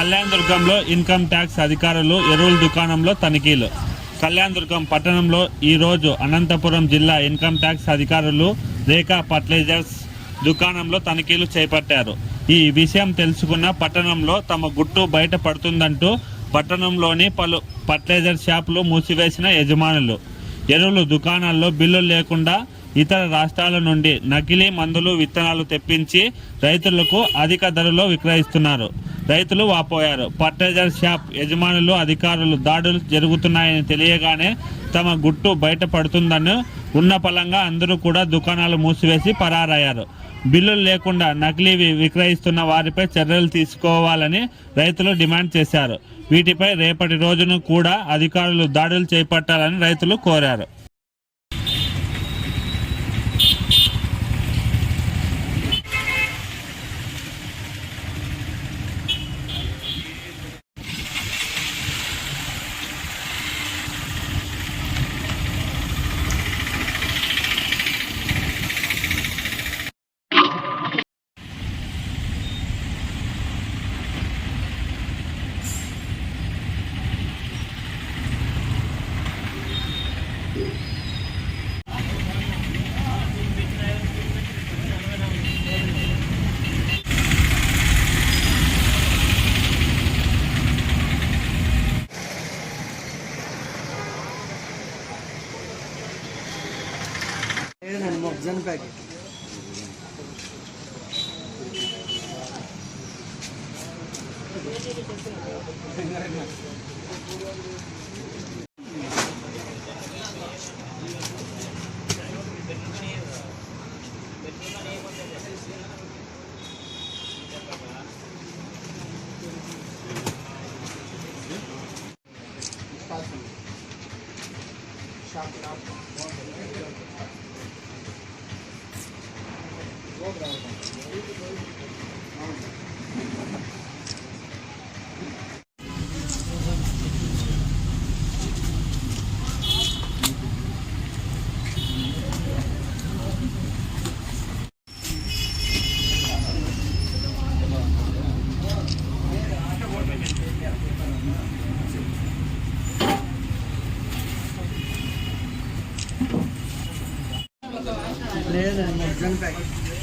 కళ్యాణదుర్గంలో income tax అధికారులు ఎరువుల దుకాణంలో తనిఖీలు. కళ్యాణదుర్గం పట్టణంలో ఈరోజు అనంతపురం జిల్లా ఇన్కమ్ ట్యాక్స్ అధికారులు రేఖా ఫర్టిలైజర్స్ దుకాణంలో తనిఖీలు చేపట్టారు. ఈ విషయం తెలుసుకున్న పట్టణంలో తమ గుట్టు బయట పడుతుందంటూ పట్టణంలోని పలు ఫర్టిలైజర్ షాపులు మూసివేసిన యజమానులు ఎరువులు దుకాణాల్లో బిల్లులు లేకుండా ఇతర రాష్ట్రాల నుండి నకిలీ మందులు విత్తనాలు తెప్పించి రైతులకు అధిక ధరలో విక్రయిస్తున్నారు. రైతులు వాపోయారు. ఫర్టిలైజర్ షాప్ యజమానులు అధికారులు దాడులు జరుగుతున్నాయని తెలియగానే తమ గుట్టు బయట పడుతుందని ఉన్న పలంగా అందరూ కూడా దుకాణాలు మూసివేసి పరారయ్యారు. బిల్లులు లేకుండా నకిలీ విక్రయిస్తున్న వారిపై చర్యలు తీసుకోవాలని రైతులు డిమాండ్ చేశారు. వీటిపై రేపటి రోజును కూడా అధికారులు దాడులు చేపట్టాలని రైతులు కోరారు. మొగ్జన్ ప్యాకెట్ లేదండి మొగ్జన్ ప్యాకెట్